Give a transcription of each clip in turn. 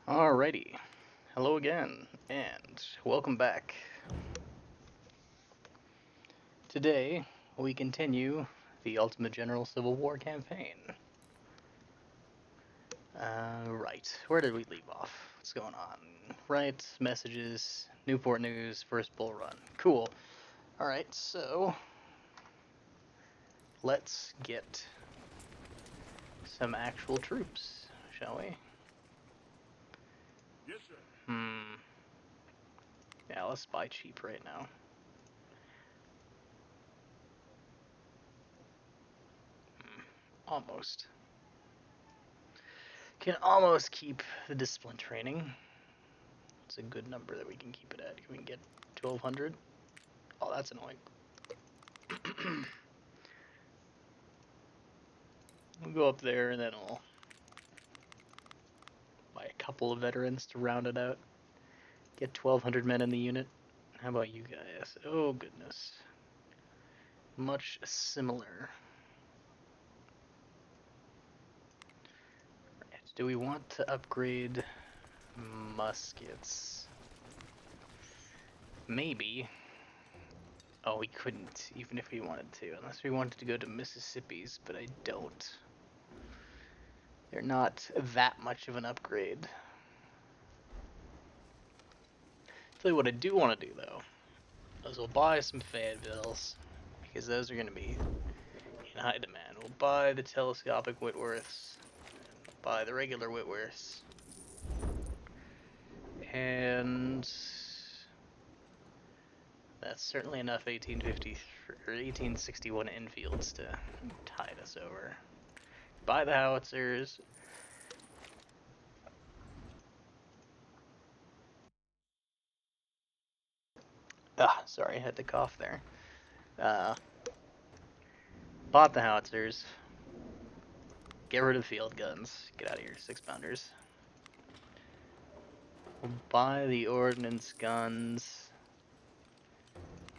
Alrighty, hello again, and welcome back. Today, we continue the Ultimate General Civil War campaign. Right, where did we leave off? What's going on? Right, messages, Newport News, first bull run. Cool. Alright, so, let's get some actual troops, shall we? Yes, sir. Yeah, let's buy cheap right now. Almost. Can almost keep the discipline training. It's a good number that we can keep it at. Can we get 1200? Oh, that's annoying. We'll go up there and then I'll buy a couple of veterans to round it out. Get 1200 men in the unit. How about you guys? Oh, goodness. Much similar. Right. Do we want to upgrade muskets? Maybe. Oh, we couldn't, even if we wanted to, unless we wanted to go to Mississippi's, but I don't. They're not that much of an upgrade. Tell you what I do want to do, though, is we'll buy some Fayetteville's, because those are going to be in high demand. We'll buy the telescopic Whitworths, buy the regular Whitworths, and that's certainly enough 1850 or 1861 Enfields to tide us over. Buy the howitzers. Ah, sorry, I had to cough there. Bought the howitzers. Get rid of field guns. Get out of here, 6-pounders. We'll buy the ordnance guns.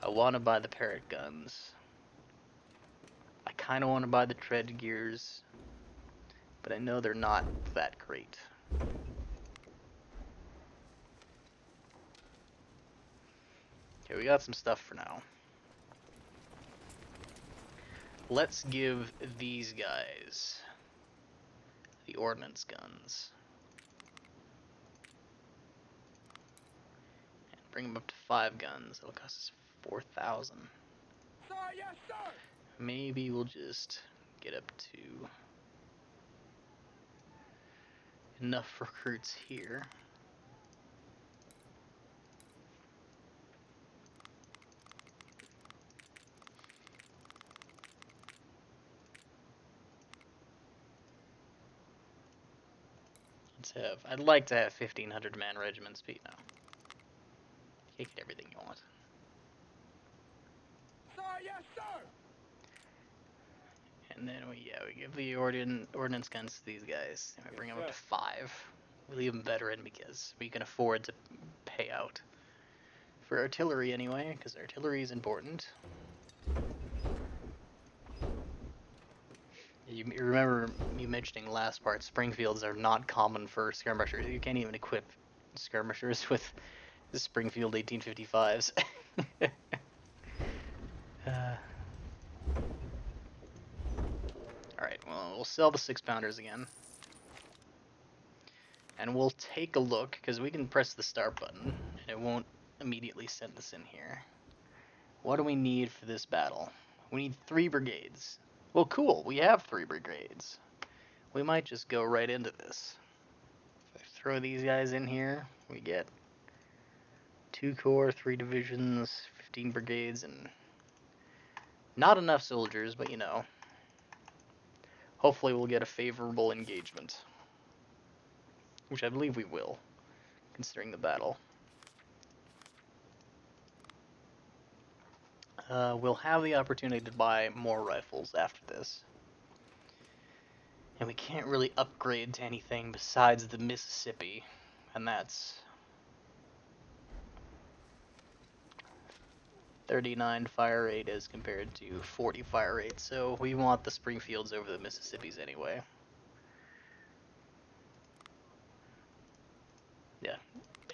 I want to buy the parrot guns. I kind of want to buy the tread gears, but I know they're not that great. Okay, we got some stuff for now. Let's give these guys the ordnance guns. And bring them up to 5 guns. That'll cost us 4,000. Sir, yes, sir. Maybe we'll just get up to enough recruits here. I'd like to have 1,500 man regiments, but you know, you get everything you want. Sir, yes, sir. And then we give the ordnance guns to these guys. And we bring them up to 5. We leave them veteran because we can afford to pay out for artillery anyway, because artillery is important. You remember me mentioning last part, Springfields are not common for skirmishers. You can't even equip skirmishers with the Springfield 1855s. Alright, well, we'll sell the 6-pounders again. And we'll take a look, because we can press the start button, and it won't immediately send us in here. What do we need for this battle? We need 3 brigades. Well, cool, we have 3 brigades. We might just go right into this. If I throw these guys in here, we get 2 corps, 3 divisions, 15 brigades, and not enough soldiers, but you know, hopefully we'll get a favorable engagement. Which I believe we will, considering the battle. We'll have the opportunity to buy more rifles after this. And we can't really upgrade to anything besides the Mississippi, and that's 39 fire rate as compared to 40 fire rate, so we want the Springfields over the Mississippis anyway. Yeah,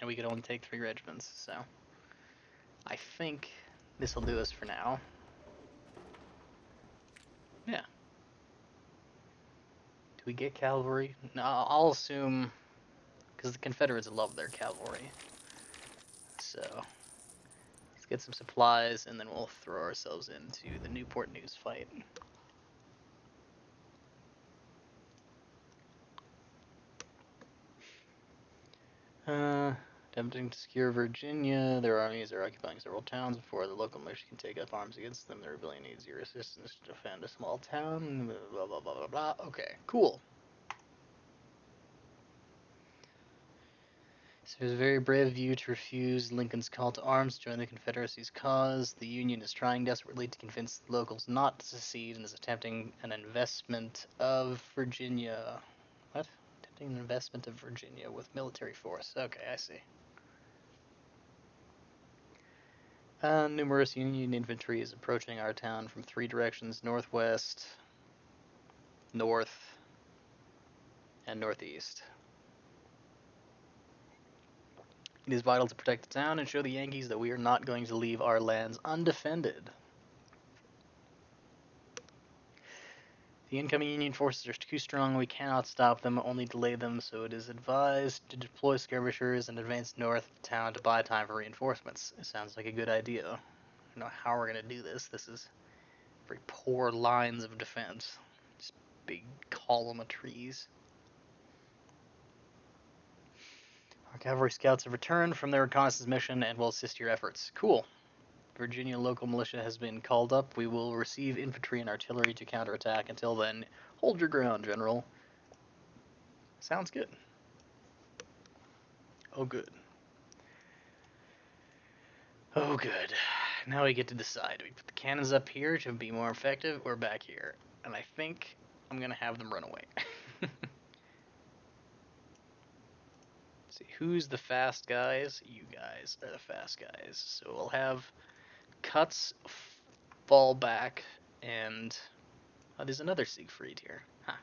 and we could only take 3 regiments, so I think this will do us for now. Yeah. Do we get cavalry? No, I'll assume, because the Confederates love their cavalry. So, let's get some supplies, and then we'll throw ourselves into the Newport News fight. Attempting to secure Virginia, their armies are occupying several towns before the local militia can take up arms against them. The rebellion needs your assistance to defend a small town. Blah, blah, blah, blah, blah. Okay, cool. So it was very brave of you to refuse Lincoln's call to arms to join the Confederacy's cause. The Union is trying desperately to convince the locals not to secede and is attempting an investment of Virginia. What? Attempting an investment of Virginia with military force. Okay, I see. Numerous Union infantry is approaching our town from 3 directions: northwest, north, and northeast. It is vital to protect the town and show the Yankees that we are not going to leave our lands undefended. The incoming Union forces are too strong. We cannot stop them, only delay them, so it is advised to deploy skirmishers and advance north of the town to buy time for reinforcements. It sounds like a good idea. I don't know how we're going to do this. This is very poor lines of defense. Just big column of trees. Our cavalry scouts have returned from their reconnaissance mission and will assist your efforts. Cool. Virginia local militia has been called up. We will receive infantry and artillery to counterattack. Until then, hold your ground, General. Sounds good. Oh, good. Oh, good. Now we get to decide. Do we put the cannons up here to be more effective, or back here? And I think I'm going to have them run away. Let's see, who's the fast guys? You guys are the fast guys. So we'll have cuts, fall back, and... Oh, there's another Siegfried here. Huh.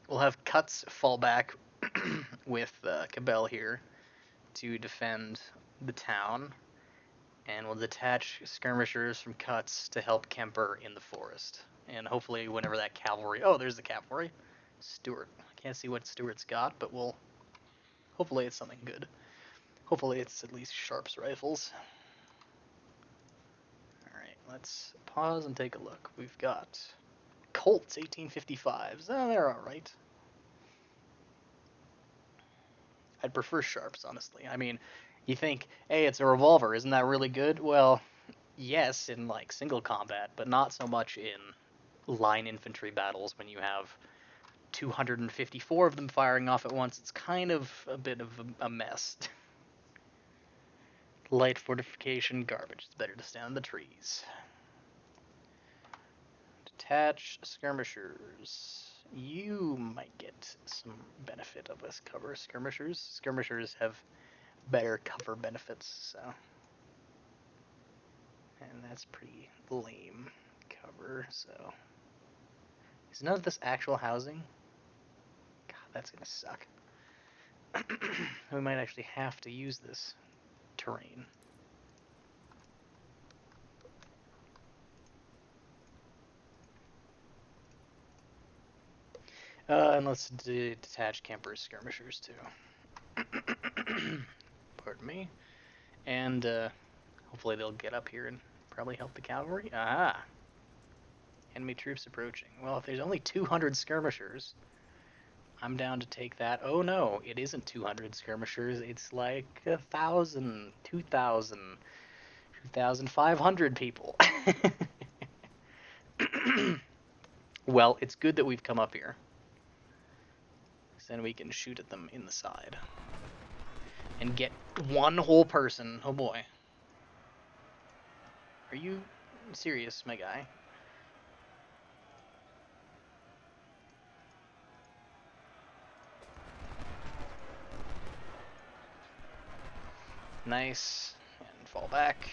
We'll have cuts, fall back with Cabell here to defend the town, and we'll detach skirmishers from cuts to help Kemper in the forest. And hopefully, whenever that cavalry... Oh, there's the cavalry. Stuart. I can't see what Stuart's got, but we'll... Hopefully it's something good. Hopefully it's at least Sharp's rifles. Alright, let's pause and take a look. We've got Colts 1855s. Oh, they're alright. I'd prefer Sharps, honestly. I mean, you think, hey, it's a revolver, isn't that really good? Well, yes, in like single combat, but not so much in line infantry battles when you have 254 of them firing off at once. It's kind of a bit of a mess. Light fortification, garbage. It's better to stand in the trees. Detach skirmishers. You might get some benefit of this cover. Skirmishers have better cover benefits, so. And that's pretty lame cover, so. Is none of this actual housing? God, that's gonna suck. We might actually have to use this terrain. And let's detach campers, skirmishers too. Pardon me. And hopefully they'll get up here and probably help the cavalry. Aha! Enemy troops approaching. Well, if there's only 200 skirmishers, I'm down to take that. Oh no, it isn't 200 skirmishers. It's like 1,000, 2,000, 2,500 people. Well, it's good that we've come up here. Then we can shoot at them in the side. And get one whole person. Oh boy. Are you serious, my guy? Nice. And fall back.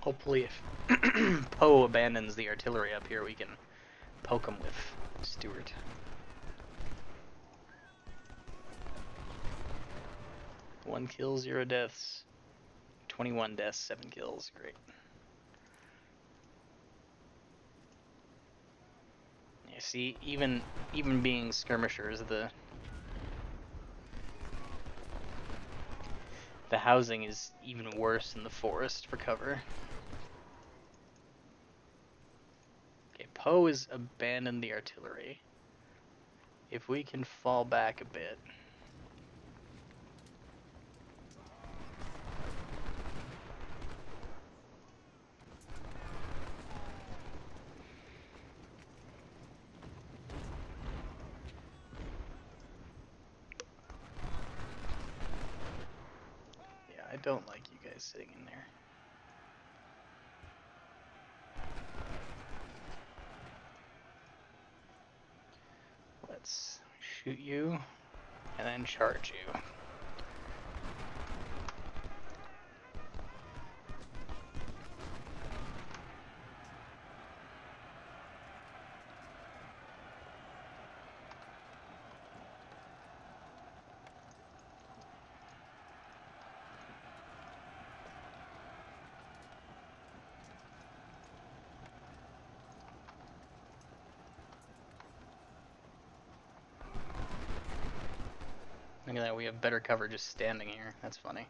Hopefully if Poe abandons the artillery up here, we can poke him with Stuart. 1 kill, 0 deaths. 21 deaths, 7 kills. Great. Yeah, see, even being skirmishers, the housing is even worse in the forest for cover. Okay, Poe has abandoned the artillery. If we can fall back a bit. Yeah, I don't like you guys sitting in there. Let's shoot you and then charge you. Look at that, we have better cover just standing here. That's funny.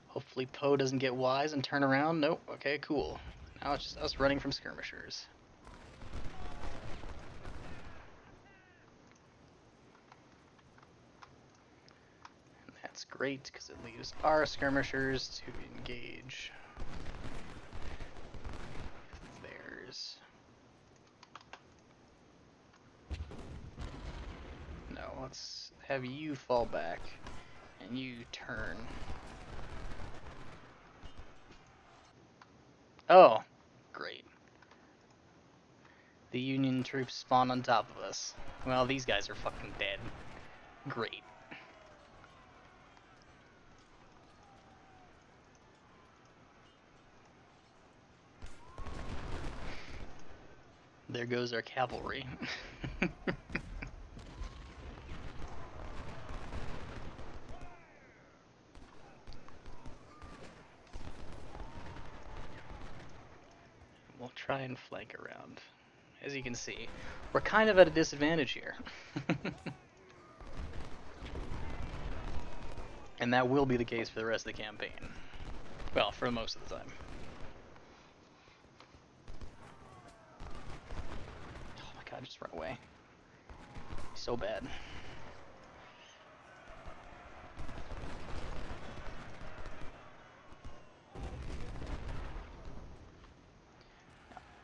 Hopefully Poe doesn't get wise and turn around. Nope. Okay, cool. Now it's just us running from skirmishers. And that's great, because it leaves our skirmishers to engage theirs. No, let's have you fall back and you turn. Oh, great. The Union troops spawn on top of us. Well, these guys are fucking dead. Great. There goes our cavalry. We'll try and flank around. As you can see, we're kind of at a disadvantage here. And that will be the case for the rest of the campaign. Well, for most of the time. Oh my god, just run away. So bad.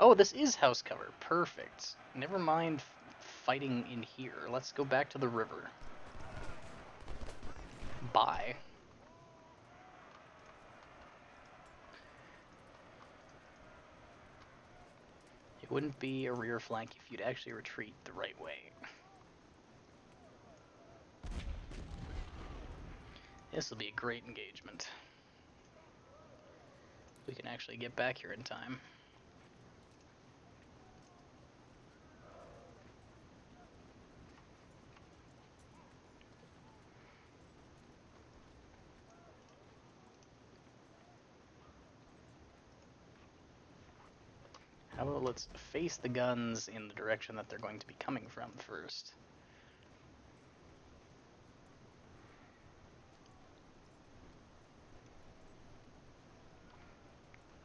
Oh, this is house cover. Perfect. Never mind fighting in here. Let's go back to the river. Bye. It wouldn't be a rear flank if you'd actually retreat the right way. This will be a great engagement. We can actually get back here in time. How about let's face the guns in the direction that they're going to be coming from first.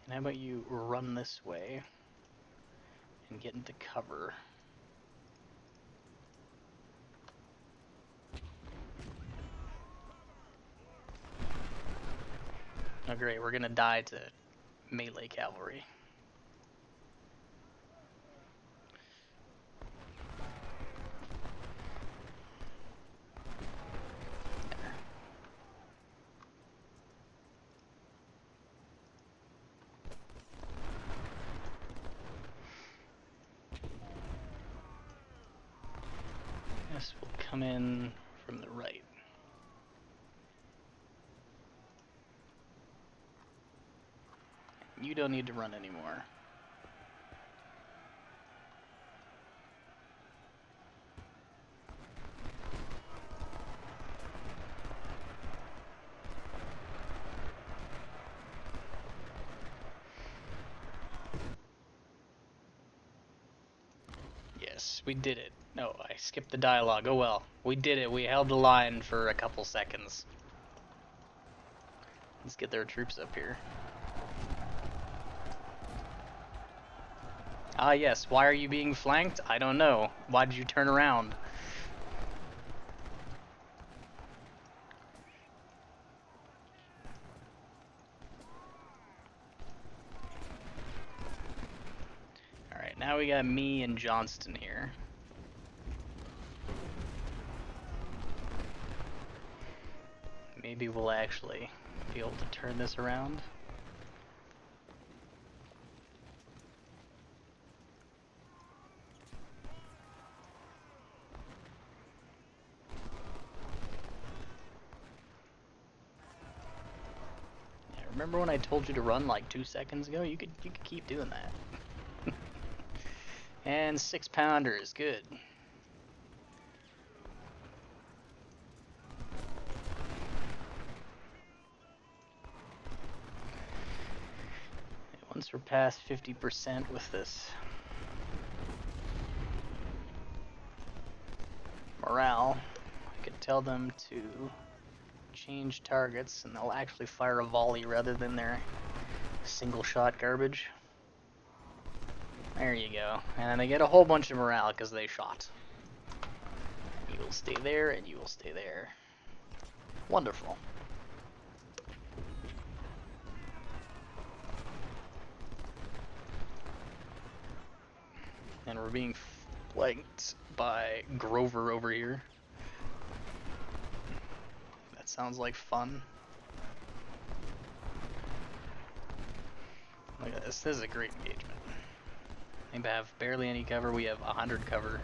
And how about you run this way and get into cover. Oh great, we're gonna die to melee cavalry. This will come in from the right. You don't need to run anymore. Yes, we did it. No, I skipped the dialogue. Oh well. We did it. We held the line for a couple seconds. Let's get their troops up here. Ah yes, why are you being flanked? I don't know. Why did you turn around? Alright, now we got me and Johnston here. Maybe we'll actually be able to turn this around. Yeah, remember when I told you to run like 2 seconds ago? You could keep doing that. And 6-pounders, good. Once we're past 50% with this morale, I could tell them to change targets and they'll actually fire a volley rather than their single shot garbage. There you go. And then they get a whole bunch of morale because they shot. You will stay there and you will stay there. Wonderful. And we're being flanked by Grover over here. That sounds like fun. Look at this. This is a great engagement. They have barely any cover. We have 100 cover.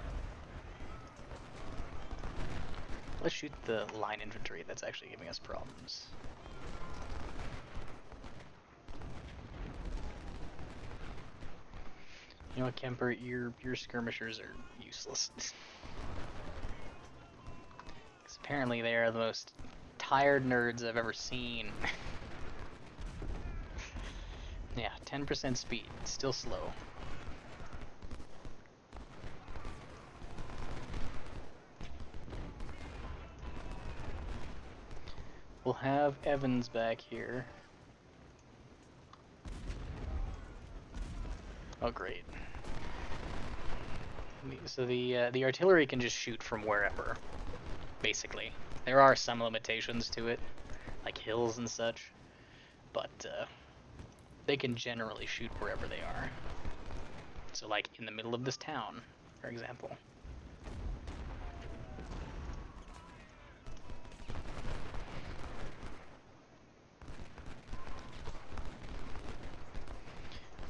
Let's shoot the line infantry. That's actually giving us problems. You know what, Kemper? Your skirmishers are useless. Because apparently they are the most tired nerds I've ever seen. Yeah, 10% speed. Still slow. We'll have Evans back here. Oh, great. So the artillery can just shoot from wherever, basically. There are some limitations to it, like hills and such, but they can generally shoot wherever they are. So like in the middle of this town, for example.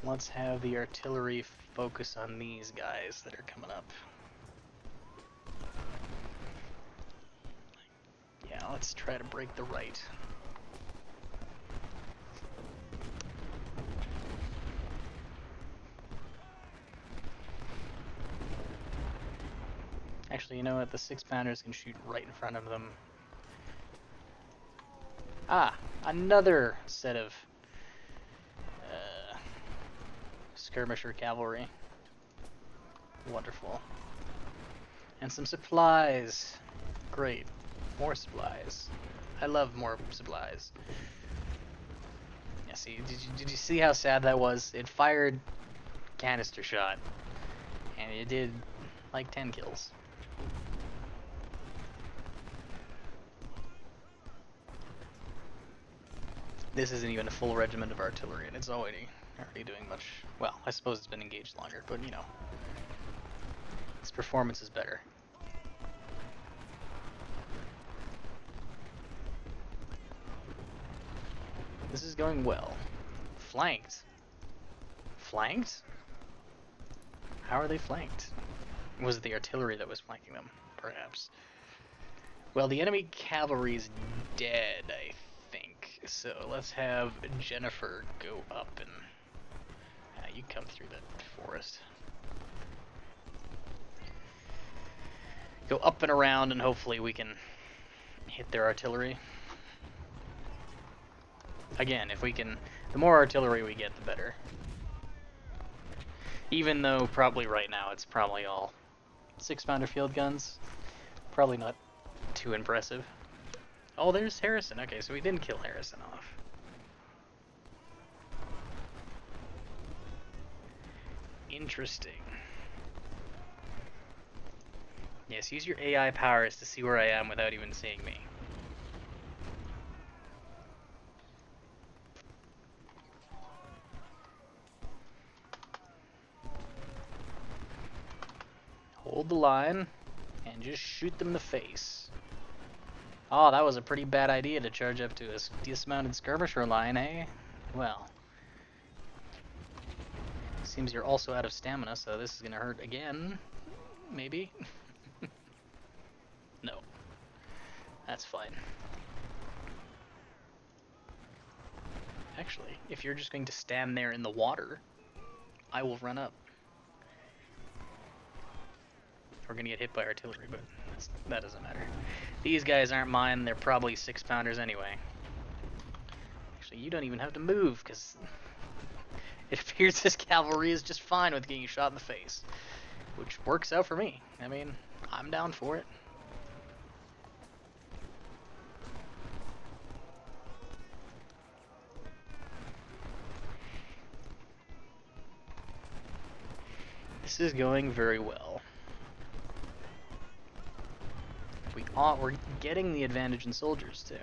Let's have the artillery focus on these guys that are coming up. Yeah, let's try to break the right. Actually, you know what? The 6-pounders can shoot right in front of them. Ah, another set of skirmisher cavalry. Wonderful. And some supplies. Great. More supplies. I love more supplies. Yeah, see, did you see how sad that was? It fired canister shot, and it did like 10 kills. This isn't even a full regiment of artillery, and it's already doing much. Well, I suppose it's been engaged longer, but you know, its performance is better. This is going well. Flanked. Flanked? How are they flanked? Was it the artillery that was flanking them? Perhaps. Well, the enemy cavalry is dead, I think. So let's have Jennifer go up and... you come through that forest. Go up and around and hopefully we can hit their artillery. Again, if we can... The more artillery we get, the better. Even though probably right now it's probably all 6-pounder field guns. Probably not too impressive. Oh, there's Harrison. Okay, so we didn't kill Harrison off. Interesting. Yes, use your AI powers to see where I am without even seeing me. Hold the line and just shoot them in the face. Oh, that was a pretty bad idea to charge up to a dismounted skirmisher line, eh? Well. Seems you're also out of stamina, so this is gonna hurt again. Maybe? No. That's fine. Actually, if you're just going to stand there in the water, I will run up. We're gonna get hit by artillery, but that doesn't matter. These guys aren't mine, they're probably 6-pounders anyway. Actually, you don't even have to move, because it appears this cavalry is just fine with getting shot in the face. Which works out for me. I mean, I'm down for it. This is going very well. We're getting the advantage in soldiers, too.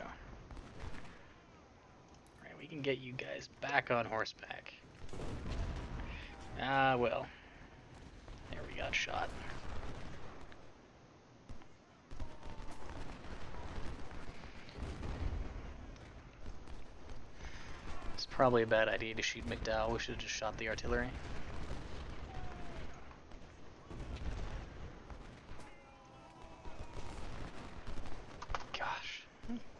Right, we can get you guys back on horseback. Ah, well. There we got shot. It's probably a bad idea to shoot McDowell. We should have just shot the artillery. Gosh.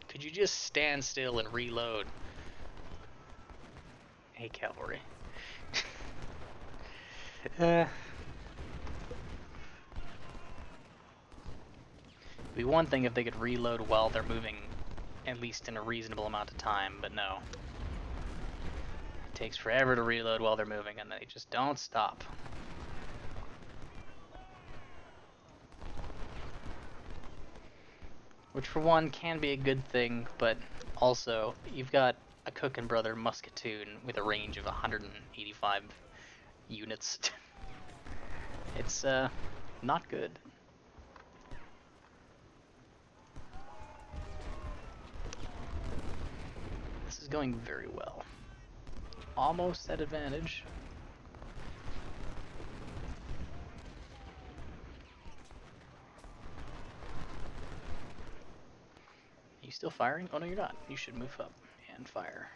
Could you just stand still and reload? Hey, cavalry. It'd be one thing if they could reload while they're moving, at least in a reasonable amount of time, but no. It takes forever to reload while they're moving, and they just don't stop. Which for one can be a good thing, but also you've got a Cook and Brother musketoon with a range of 185 units. It's not good. This is going very well. Almost at advantage. Are you still firing? Oh no, you're not. You should move up and fire.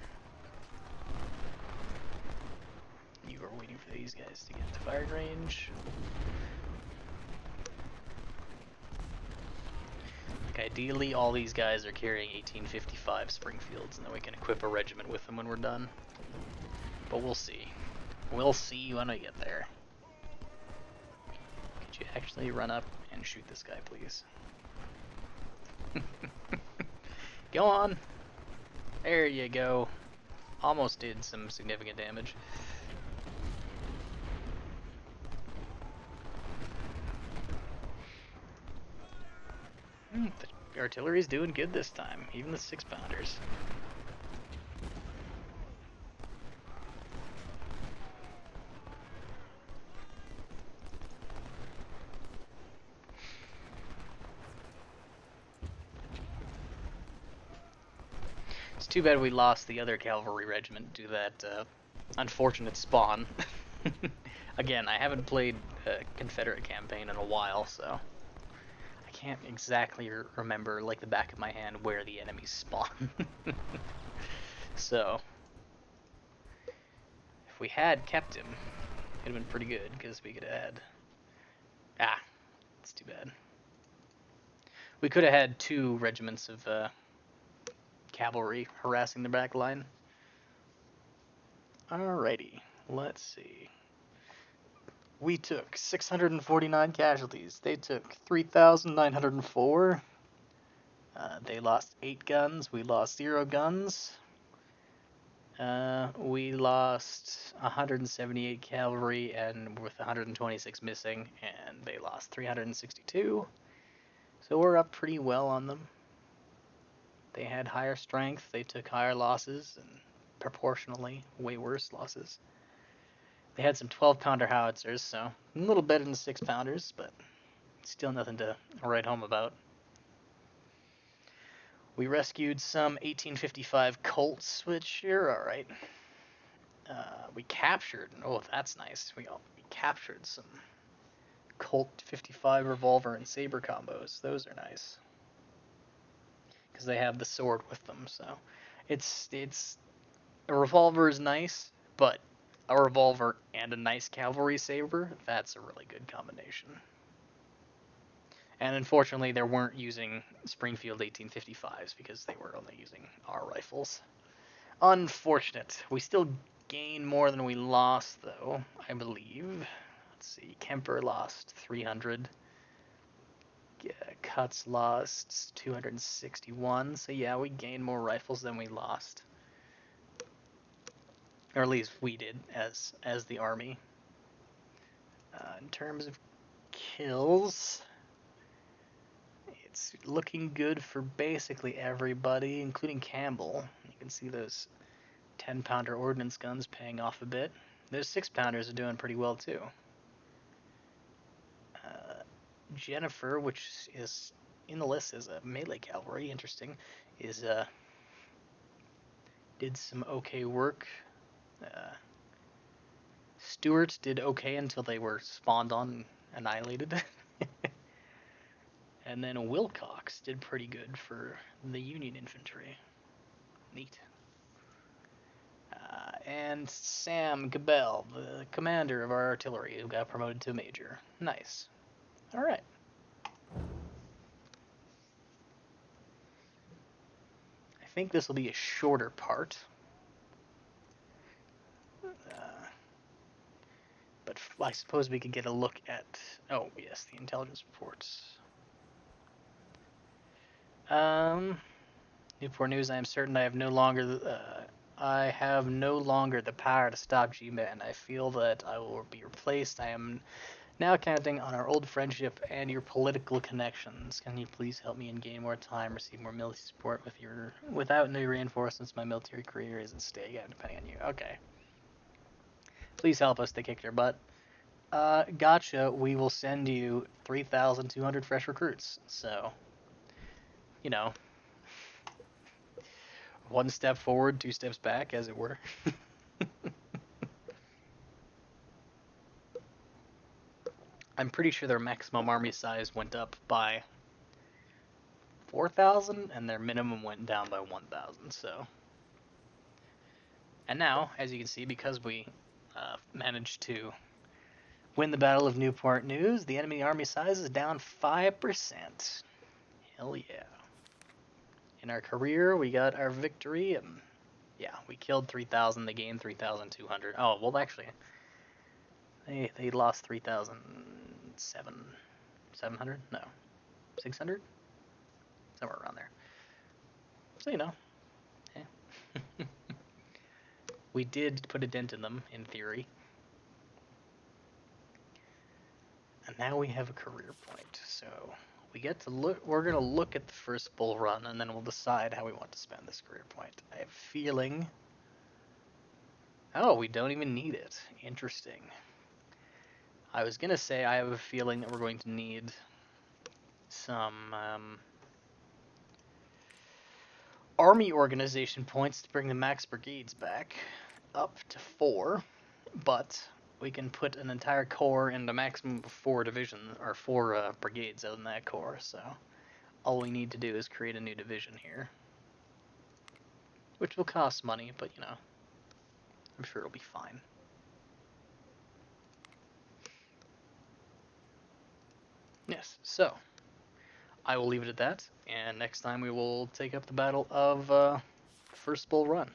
You are waiting for these guys to get to firing range. Like ideally, all these guys are carrying 1855 Springfields, and then we can equip a regiment with them when we're done. But we'll see. We'll see when we get there. Could you actually run up and shoot this guy, please? Go on. There you go. Almost did some significant damage. The artillery's doing good this time, even the 6-pounders. It's too bad we lost the other cavalry regiment to that unfortunate spawn. Again, I haven't played a Confederate campaign in a while, so I can't exactly remember like the back of my hand where the enemies spawn. So if we had kept him, it'd have been pretty good because we could have had. Ah, it's too bad. We could have had 2 regiments of cavalry harassing the back line. Alrighty, let's see. We took 649 casualties. They took 3,904. They lost 8 guns. We lost 0 guns. We lost 178 cavalry and with 126 missing, and they lost 362. So we're up pretty well on them. They had higher strength, they took higher losses, and proportionally way worse losses. They had some 12-pounder howitzers, so a little better than 6-pounders, but still nothing to write home about. We rescued some 1855 Colts, which are alright. We captured, oh, that's nice. We captured some Colt 55 revolver and saber combos. Those are nice because they have the sword with them. So it's a revolver is nice, but a revolver and a nice cavalry saber, that's a really good combination. And unfortunately, they weren't using Springfield 1855s because they were only using our rifles. Unfortunate. We still gained more than we lost, though, I believe. Let's see. Kemper lost 300. Cuts lost 261. So yeah, we gained more rifles than we lost. Or at least we did as the army. In terms of kills, it's looking good for basically everybody, including Campbell. You can see those 10-pounder ordnance guns paying off a bit. Those 6-pounders are doing pretty well too. Jennifer, which is in the list as a melee cavalry, interesting, is did some okay work. Stuart did okay until they were spawned on and annihilated. And then Wilcox did pretty good for the Union infantry. Neat. And Sam Gabel, the commander of our artillery, who got promoted to major. Nice. All right. I think this will be a shorter part. But I suppose we could get a look at... Oh, yes, the intelligence reports. Newport News, I am certain I have no longer the power to stop G-Man. I feel that I will be replaced. I am now counting on our old friendship and your political connections. Can you please help me and gain more time, receive more military support without new reinforcements? My military career is at stake. I'm depending on you. Okay. Please help us to kick their butt. Gotcha. We will send you 3,200 fresh recruits. So, you know, one step forward, two steps back, as it were. I'm pretty sure their maximum army size went up by 4,000, and their minimum went down by 1,000. So, and now, as you can see, because we managed to win the Battle of Newport News, the enemy army size is down 5%. Hell yeah. In our career, we got our victory, and yeah, we killed 3,000, they gained 3,200. Oh, well, actually, they lost 3,700? No, 600? Somewhere around there. So, you know, eh. We did put a dent in them, in theory. And now we have a career point, so we get to look. We're gonna look at the first bull run, and then we'll decide how we want to spend this career point. I have a feeling. Oh, we don't even need it. Interesting. I was gonna say I have a feeling that we're going to need some army organization points to bring the max brigades back up to 4, but we can put an entire corps in the maximum of 4 divisions or 4 brigades out in that corps. So all we need to do is create a new division here, which will cost money, but you know, I'm sure it'll be fine. Yes, so I will leave it at that, and next time we will take up the battle of First Bull Run.